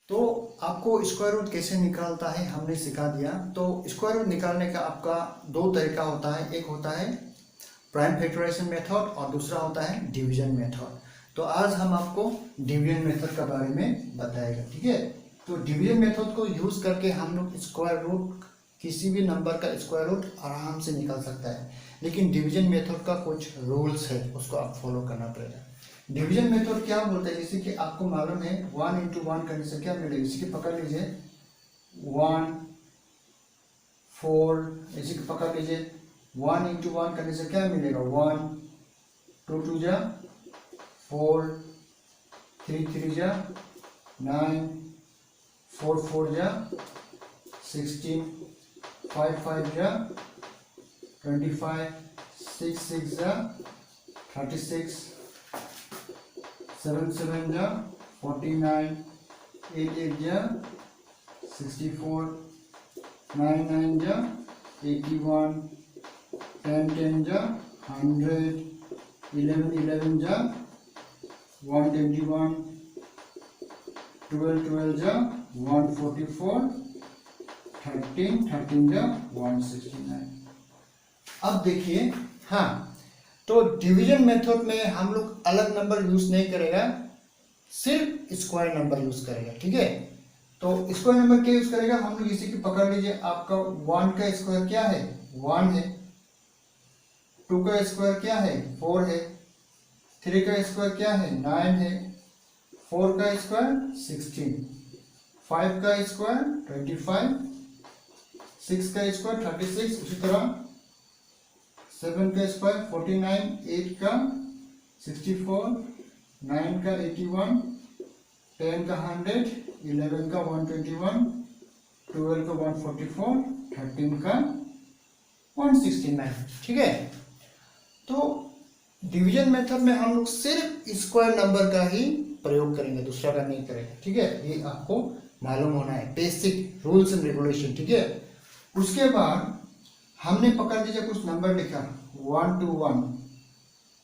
तो आपको square root कैसे निकालता है हमने सिखा दिया। तो स्क्वायर रूट निकालने का आपका दो तरीका होता है, एक होता है प्राइम फैक्टराइजेशन मेथड और दूसरा होता है डिवीजन मेथड। तो आज हम आपको डिवीजन मेथड के बारे में बताएगा, ठीक है। तो डिवीजन मेथड को यूज करके हम लोग स्क्वायर रूट किसी भी नंबर का स्क्वायर रूट आराम से निकाल सकता है, लेकिन डिवीजन मेथड का कुछ रूल्स है, उसको आप फॉलो करना पड़ेगा। डिवीजन मेथड क्या बोलते हैं, जैसे कि आपको मालूम है 1 इंटू 1 करने से क्या मिलेगा, जैसे कि पकड़ लीजिए 1 4, जैसे कि पकड़ लीजिए 1 इंटू 1 करने से क्या मिलेगा 1, 2 2 जा 4, 3 3 जा 9, 4 4 जा 16, 5 5 जा 25, 6 6 जा 36, 7 7 जा 49, 8 8 जा 64, 9 9 जा 81, 10 10 जा 100, 11 11 जा 121, 12 12 जा 144, 13 13 जा 169। अब देखिए, हाँ, तो डिवीजन मेथड में हम लोग अलग नंबर यूज नहीं करेगा, सिर्फ स्क्वायर नंबर यूज करेगा, ठीक है। तो स्क्वायर नंबर क्या यूज करेगा हम लोग, जैसे कि पकड़ लीजिए आपका 1 का स्क्वायर क्या है 1 है, 2 का स्क्वायर क्या है 4 है, 3 का स्क्वायर क्या है 9 है, 4 का स्क्वायर 16, 5 का स्क्वायर 25, 6 का स्क्वायर 36, उसी तरह 7 का स्क्वायर 49, 8 का 64, 9 का 81, 10 का 100, 11 का 121, 12 का 144, 13 का 169, ठीक है। तो डिवीजन मेथड में हम लोग सिर्फ स्क्वायर नंबर का ही प्रयोग करेंगे, दूसरा का नहीं करेंगे, ठीक है। ये आपको मालूम होना है, बेसिक रूल्स एंड रेगुलेशन, ठीक है। उसके बाद हमने पकड़ लीजिए कुछ नंबर लिखा 1 2 1,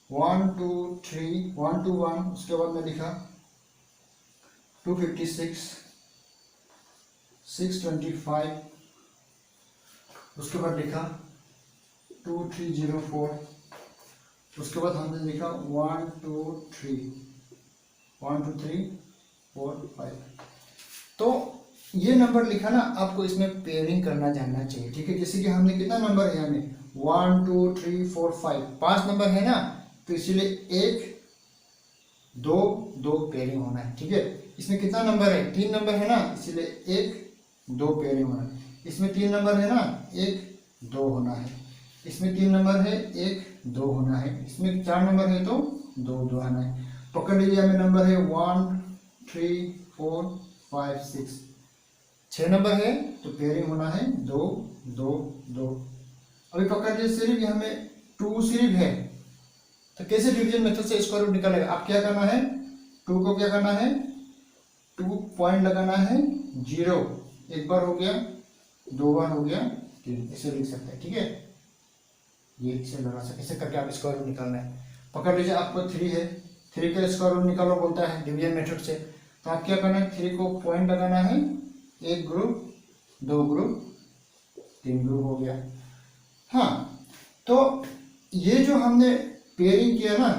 1 2 3, 1 2 1, उसके बाद में लिखा 256, 625, उसके बाद लिखा 2304, उसके बाद हमने लिखा 1 2 3, 1 2 3 4 5। तो ये नंबर लिखा ना, आपको इसमें पेयरिंग करना जानना चाहिए, ठीक है। जैसे कि हमने कितना नंबर है हमें 1 2 3 4 5, 5 नंबर है ना, तो इसीलिए 1 2 2 पेयरिंग होना है, ठीक है। इसमें कितना नंबर है 3 नंबर है ना, इसीलिए 1 2 पेयरिंग होना है। इसमें 3 नंबर है ना, 1 2 होना है। इसमें 3 नंबर है 1 2 होना है। इसमें 4 नंबर है तो 2 2 आना है। पकड़ लीजिए हमें नंबर है 1 3 4 5 6, 6 नंबर है तो पेयरिंग होना है 2 2 2। अभी पकड़ लीजिए सिर्फ हमें 2 सिर्फ है, तो कैसे डिवीजन मेथड से स्क्वायर रूट निकालेगा। आप क्या करना है, 2 को क्या करना है 2 पॉइंट लगाना है 0, एक बार हो गया, 2 बार हो गया, 3, इसे लिख सकते हैं, ठीक है। ये इसे लगा सकते, इसे करके आप स्क्वायर रूट निकालना है। पकड़ लीजिए आपको 3 है, 3 का स्क्वायर रूट निकालो बोलता है डिवीजन मेथड से, तो आप क्या करना है 3 को पॉइंट लगाना है, एक ग्रुप, 2 ग्रुप, 3 ग्रुप हो गया। हाँ, तो ये जो हमने पेयरिंग किया ना,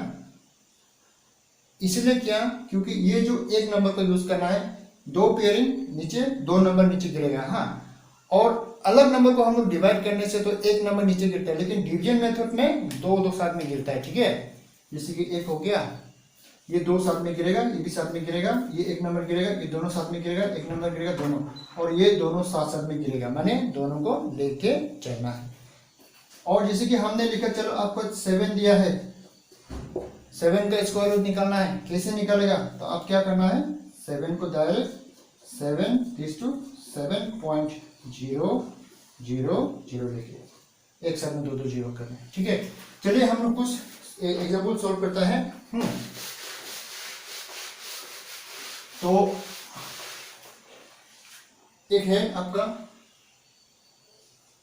इसलिए क्या, क्योंकि ये जो एक नंबर को यूज करना है, 2 पेयरिंग नीचे, 2 नंबर नीचे गिरेगा। हाँ, और अलग नंबर को हम लोग डिवाइड करने से तो एक नंबर नीचे गिरता है, लेकिन डिवीजन मेथड में 2 2 साथ में गिरता है, ठीक है। जैसे कि 1 हो गया, ये 2 साथ में गिरेगा, ये भी साथ में गिरेगा, ये 1 नंबर गिरेगा, ये दोनों साथ में गिरेगा, 1 नंबर गिरेगा दोनों, और ये दोनों साथ साथ में गिरेगा, माने दोनों को लेके चलना है। और जैसे कि हमने लिखा, चलो आपको 7 दिया है, 7 का स्क्वायर रूट निकालना है, कैसे निकालेगा, तो आप क्या करना है 7 को डायरेक्ट 7 दिस टू 7.000 लिखिए, एक साथ में 2 2 जीरो करना है, ठीक है। चलिए हम लोग कुछ एग्जाम्पल सॉल्व करता है। तो एक है आपका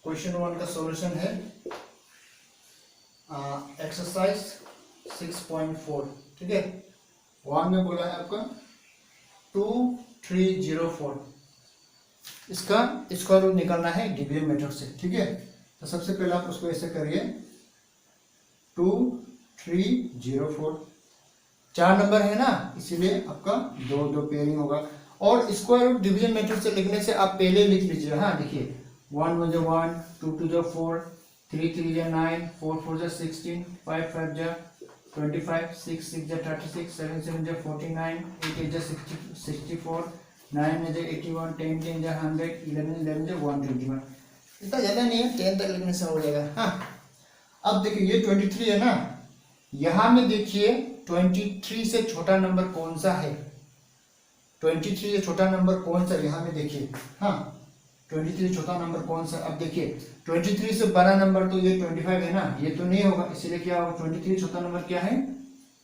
क्वेश्चन 1 का सॉल्यूशन है, एक्सरसाइज 6.4, ठीक है। 1 में बोला है आपका 2 2304, इसका स्क्वायर रूट निकालना है डिवीजन मेथड से, ठीक है। तो सबसे पहले आप उसको ऐसे करिए 2304, 4 नंबर है ना, इसीलिए आपका दो दो पेयरिंग होगा। और स्क्वायर रूट डिवीजन मेथड से लिखने से आप पहले लिख लीजिए, हाँ देखिए 1 1 जो 1, 2 2 जो 4, 3 3 जो 9, 4 4 जो 16, 5 5 जो 25, 6 6 जो 36, 7 7 जो 49, 8 8 जो 64, 9 जो 81, 10 10 जो 100, 11 11 जो 121। इतना ज़्यादा नहीं है, 10 तक लिखने से हो जाएगा। हाँ अब देखिए ये 23 है ना, यहाँ में देखिए 23 से छोटा नंबर कौन सा है, 23 से छोटा नंबर कौन सा, यहाँ में देखिए। हाँ 23 से छोटा नंबर कौन सा, अब देखिए 23 से बड़ा नंबर तो ये 25 है ना, ये तो नहीं होगा, इसीलिए क्या होगा, 23 से छोटा नंबर क्या है,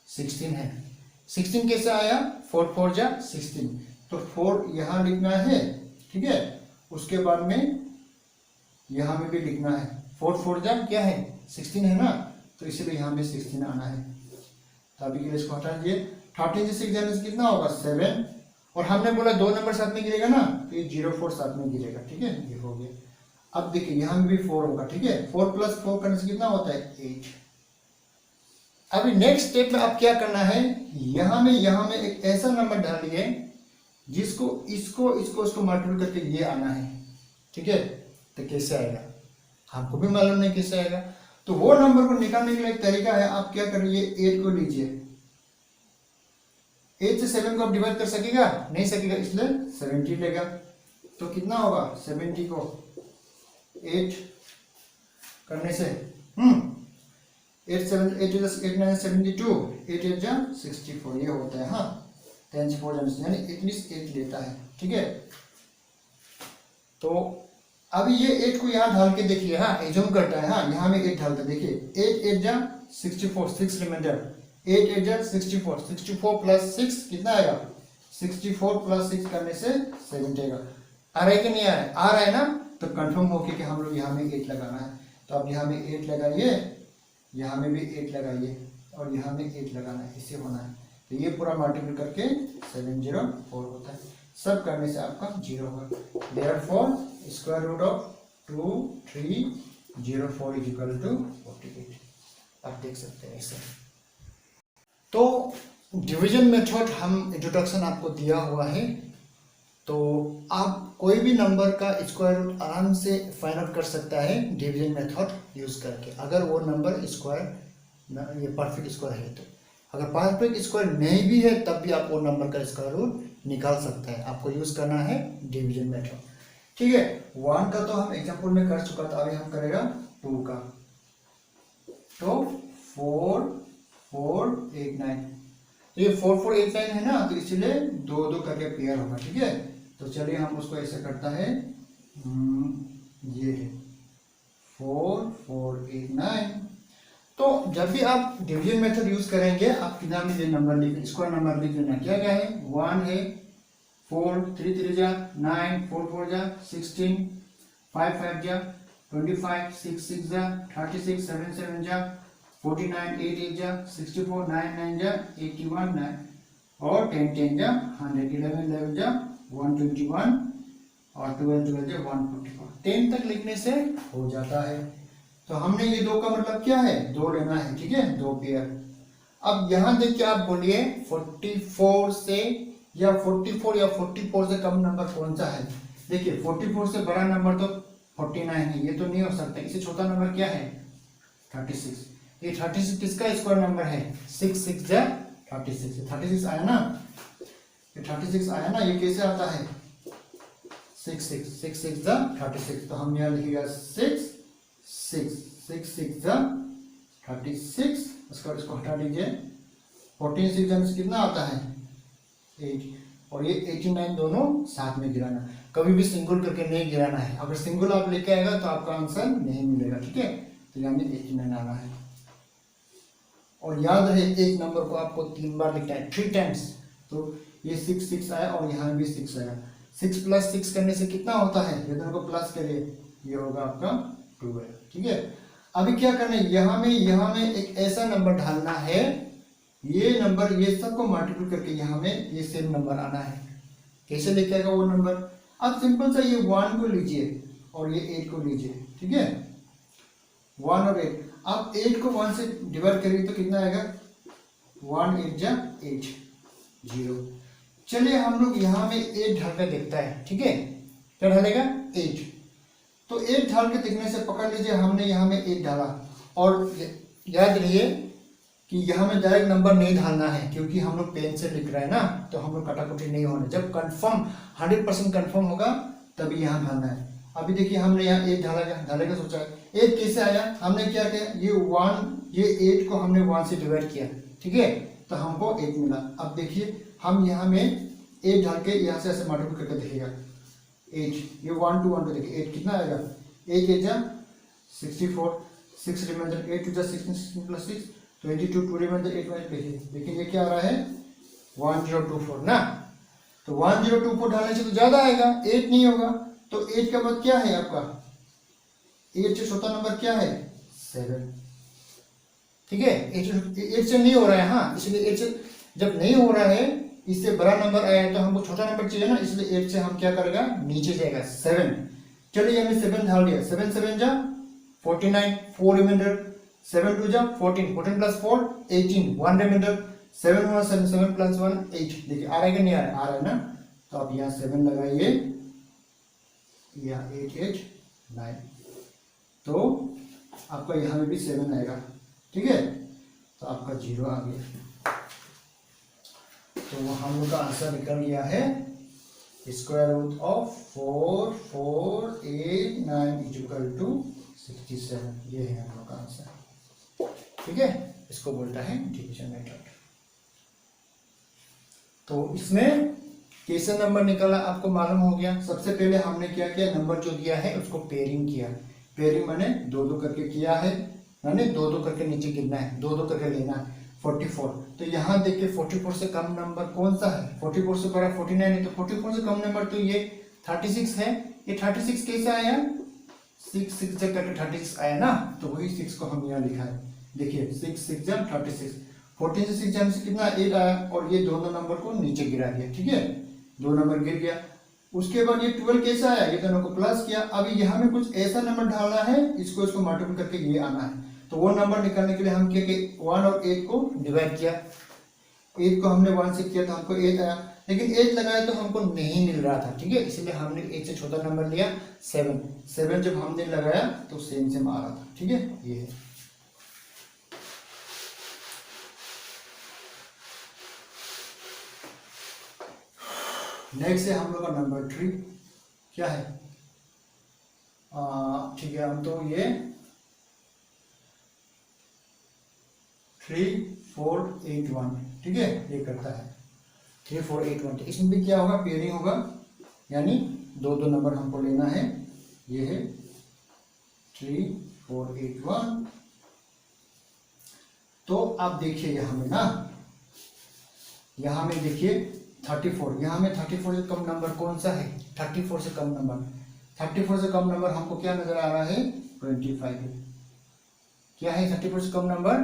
16 है। 16 कैसे आया, 4 4 जा 16, तो 4 यहाँ लिखना है, ठीक है। उसके बाद में यहाँ में भी लिखना है, 4 4 जा क्या है 16 है ना, तो इसीलिए यहाँ में 16 आना है। तो अभी के लिए इसको हटा दीजिए, 13 से 6 जाने से कितना होगा 7, और हमने बोला 2 नंबर साथ में गिरेगा ना, तो ये 04 साथ में गिरेगा, ठीक है, ये हो गया। अब देखिए यहाँ में भी 4 होगा, ठीक है, 4 + 4 करने से कितना होता है 8। अभी नेक्स्ट स्टेप में आप क्या करना है, यहाँ में एक ऐसा नंबर डालिए जिसको इसको मल्टीप्लाई करके ये आना है, ठीक है। तो कैसे आएगा, आपको भी मालूम नहीं कैसे आएगा, तो वो नंबर को निकालने के लिए एक तरीका है, आप क्या करिए 8 को लीजिए, 8 से 7 को आप डिवाइड कर सकेगा, नहीं सकेगा, इसलिए 70 लेगा। तो कितना होगा 70 को 8 करने से 8 7 8 8 9 72, 8 8 जा 64, ये होता है। हाँ 10 से 4 यानी एटलीस्ट 8 लेता है, ठीक है। तो अभी ये 8 को यहाँ ढाल के देखिए, हाँ एज्यूम करता है, हाँ यहाँ में 8 ढालता है, देखिए 8 8 जा 64, 6 रिमाइंडर, 8 8 जा 64, 64 + 6 कितना आएगा, 64 + 6 करने से 70 आएगा। आ रहा है कि नहीं आ रहा है, आ रहा है ना, तो कंफर्म हो कि हम लोग यहाँ में 8 लगाना है। तो अब यहाँ में 8 लगाइए, यहाँ में भी 8 लगाइए, और यहाँ में 8 लगाना है, इसे होना है। तो ये पूरा मल्टीप्लाई करके 704 होता है, सब करने से आपका 0 होगा। देयरफॉर स्क्वायर रूट ऑफ 2304 = 48, आप देख सकते हैं ऐसे। तो डिवीजन मेथड हम इंट्रोडक्शन आपको दिया हुआ है, तो आप कोई भी नंबर का स्क्वायर रूट आराम से फाइंड आउट कर सकता है डिवीजन मेथड यूज करके, अगर वो नंबर स्क्वायर ये परफेक्ट स्क्वायर है। तो अगर परफेक्ट स्क्वायर नहीं भी है तब भी आप वो नंबर का स्क्वायर रूट निकाल सकते हैं, आपको यूज करना है डिवीजन मेथड, ठीक है। 1 का तो हम एग्जांपल में कर चुका था, अभी हम करेगा 2 का। तो 4 4 8 9, तो ये 4 4 8 9 है ना, तो इसलिए 2 2 करके पेयर होगा, ठीक है। तो चलिए हम उसको ऐसे करता है, ये है 4 4 8 9। तो जब भी आप डिवीजन मेथड यूज करेंगे, आप कितना में नंबर लिख, स्क्वायर नंबर लिख लेना, क्या क्या है, 1 है, 4 3 3 जा 9, 4 4 जा 16, 5 5 जा 25, 6 6 जा 36, 7 7 जा 49, 8 8 जा 64, 9 9 जा 81 9, और 10 10 जा 100, 11 11 जा 121, और 12 12 जा 144। 10 तक लिखने से हो जाता है। तो हमने ये 2 का मतलब क्या है, 2 लेना है, ठीक है, 2 पेयर। अब यहाँ देखिए आप बोलिए 44 से या 44 या 44 से कम नंबर कौन सा है। देखिए 44 से बड़ा नंबर तो 49 है, ये तो नहीं हो सकता। इससे छोटा नंबर क्या है 36। ये 36 किसका स्क्वायर नंबर है, 6 6 जा 36, 36 आया ना, ये 36 आया ना, ये कैसे आता है 6 6 6 6 जा 36। तो हम यहाँ लिखेगा 6 6 6 6 जा 36, उसका इसको हटा दीजिए, 14 6 जाने से कितना आता है 8, और ये 89 दोनों साथ में गिराना, कभी भी सिंगल करके नहीं गिराना है। अगर सिंगल आप लेके आएगा तो आपका आंसर नहीं मिलेगा, ठीक है। तो यहाँ में 89 आना है। और याद रहे एक नंबर को आपको 3 बार लिखना है, 3 टाइम्स। तो ये 6 6 आया और यहाँ भी 6 आया, 6 + 6 करने से कितना होता है, ये दोनों को प्लस करिए, ये होगा आपका 12, ठीक है। अभी क्या करना है, यहाँ में एक ऐसा नंबर ढालना है, ये नंबर ये सबको मल्टीप्लाई करके यहाँ में ये सेम नंबर आना है। कैसे लेके आएगा वो नंबर? अब सिंपल सा ये 1 को लीजिए और ये 8 को लीजिए, ठीक है, 1 और 8। आप 8 को 1 से डिवाइड करिए तो कितना आएगा? 1 8 जा 8 0। चलिए हम लोग यहाँ में 8 ढाल कर देखता है, ठीक है, क्या ढालेगा? 8। तो 8 ढाल के देखने से पकड़ लीजिए हमने यहाँ में 8 डाला, और याद रहिए कि यहाँ में डायरेक्ट नंबर नहीं डालना है क्योंकि हम लोग पेन से लिख रहे हैं ना, तो हम लोग कटाकुटी नहीं होने। जब कंफर्म 100% कंफर्म होगा तभी यहाँ डालना है। अभी देखिए हमने यहाँ 8 ढालेगा सोचा है। 8 कैसे आया? हमने क्या किया, ये 8 को हमने 1 से डिवाइड किया, ठीक है, तो हमको 8 मिला। अब देखिए हम यहाँ में 8 ढाल के यहाँ से ऐसे मल्टीप्लाई करके देखिएगा 8, ये 1 to 1 देखिए 8 कितना आएगा? 8 8 जा 64, 6 रिमाइंडर 8 2 जा 16, 16 प्लस 6 22, 2 रिमाइंडर 8 माइनस। देखिए ये क्या आ रहा है? 1024 ना। तो 1024 डालने से तो ज्यादा आएगा, 8 नहीं होगा। तो 8 का बाद क्या है आपका? 8 से छोटा नंबर क्या है? 7, ठीक है। 8 से नहीं हो रहा है, हाँ, इसलिए 8 से जब नहीं हो रहा है, इससे बड़ा नंबर आया है तो हमको छोटा नंबर चाहिए ना, इसलिए 8 से हम क्या करेगा? नीचे जाएगा 7। चलिए हमने 7 डाल दिया, 7 7 जा 49, 4 रिमाइंडर 7 2 जा 14, 14 प्लस 4 18, 1 रिमाइंडर 7 हुआ 7, 7 प्लस 1 8। देखिए आ रहा है कि नहीं आ रहा है? आ रहा है ना। तो आप यहाँ 7 लगाइए, यहाँ 8 8 9, तो आपका यहाँ में भी 7 आएगा, ठीक है। तो आपका 0 आ गया। तो वो हम लोग का आंसर निकल गया है square root of 4 4 8 9 is equal to 67। ये है हम लोग का आंसर, ठीक है। इसको बोलता है डिवीजन मेथड। तो इसमें कैसे नंबर निकाला आपको मालूम हो गया। सबसे पहले हमने क्या किया, नंबर जो दिया है उसको पेयरिंग किया। पेयरिंग मैंने 2 2 करके किया है, मैंने 2 2 करके नीचे गिरना है, 2 2 करके लेना है। 44, तो यहाँ देखिए 44 से कम नंबर कौन सा है? 44 से बड़ा 49 है, तो 44 से कम नंबर तो ये 36 है। ये 36 कैसे आया? 6 6 जब करके 36 आया ना, तो वही 6 को हम यहाँ लिखा है। देखिए 6 6 जब 36, 14 से 6 जाने से कितना 8 आया, और ये दोनों नंबर को नीचे गिरा दिया, ठीक है, 2 नंबर गिर गया। उसके बाद ये 12 कैसा आया? ये दोनों को प्लस किया। अभी यहाँ में कुछ ऐसा नंबर डालना है, इसको मल्टीप्लाई करके ये आना है। तो वो नंबर निकालने के लिए हम क्या कि 1 और 8 को डिवाइड किया। 8 को हमने 1 से किया तो हमको 8 आया, लेकिन 8 लगाया तो हमको नहीं मिल रहा था, ठीक है, इसलिए हमने 8 से छोटा नंबर लिया 7। 7 जब हमने लगाया तो सेम सेम आ रहा था, ठीक है। ये है नेक्स्ट है हम लोग का नंबर 3। क्या है? ठीक है, हम तो ये 3 4 8 1, ठीक है, ये करता है 3 4 8 1। तो इसमें भी क्या होगा? पेयरिंग होगा, यानी 2 2 नंबर हमको लेना है। ये है 3 4 8 1। तो आप देखिए यहाँ में ना, यहाँ में देखिए 34, यहाँ में 34 से कम नंबर कौन सा है? 34 से कम नंबर, 34 से कम नंबर हमको क्या नजर आ रहा है? 25 है। क्या है 34 से कम नंबर?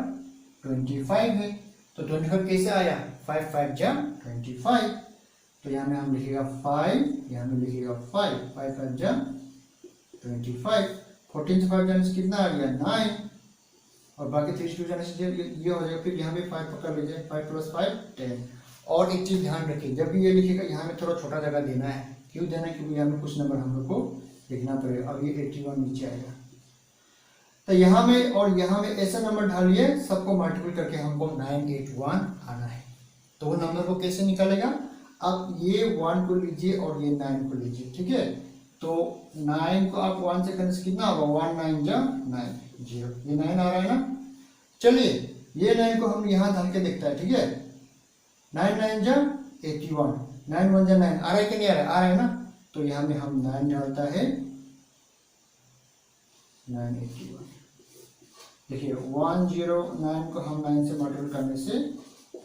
25 है। तो 25 कैसे आया? 5 5 जा 25। तो यहाँ में हम लिखेगा 5, यहाँ में लिखेगा 5, 5 5 जा 25। 14 से 5 जाने से कितना आ गया? 9, और बाकी 3 से 2 जाने से ये हो जाएगा। फिर यहाँ पे 5 पकड़ लीजिए, 5 + 5 10। और एक चीज ध्यान रखिए, जब भी ये लिखेगा यहाँ में थोड़ा छोटा जगह देना है। क्यों देना है? क्योंकि यहाँ में कुछ नंबर हम लोग को लिखना पड़ेगा। अब ये 81 नीचे आएगा, तो यहाँ में और यहाँ में ऐसा नंबर डालिए, सबको मल्टीपल करके हमको 981 आना है। तो वो नंबर को कैसे निकालेगा? अब ये 1 को लीजिए और ये 9 को लीजिए, ठीक है। तो 9 को आप 1 से करने से कितना होगा? 1 9 जा 9 0, ये 9 आ रहा है ना। चलिए ये 9 को हम यहाँ डाल के देखता है, ठीक है। 9 9 जा 81, 9 1 जा 9, आ रहा है कि नहीं आ रहा है? आ रहा है ना। तो यहाँ में हम 9 डालता है 981। देखिए 109 को हम 9 से मल्टीपल करने से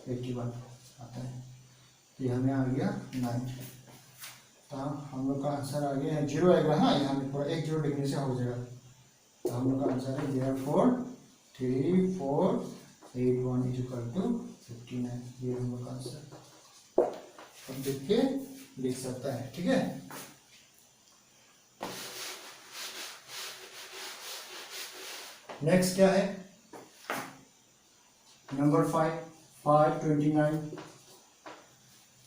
81 आता है। तो यहाँ में आ गया 9। तो हम लोग का आंसर आ गया है 0 आएगा। हाँ, यहाँ में पूरा 1 0 लिखने से हो जाएगा। तो हम लोग का आंसर है therefore 3 4 8 1 = 59। ये हम लोग का आंसर। अब देखिए लिख सकता है। ठीक है, नेक्स्ट क्या है, नंबर 529।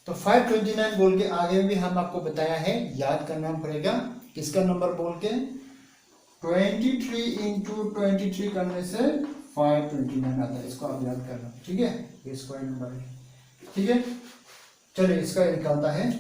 तो 529 बोल के आगे भी हम आपको बताया है, याद करना पड़ेगा किसका नंबर बोल के, 23 इंटू 23 करने से 529 आता है, इसको आप याद करना। ठीक है, ये स्क्वायर नंबर है। ठीक है, चलिए इसका निकालता है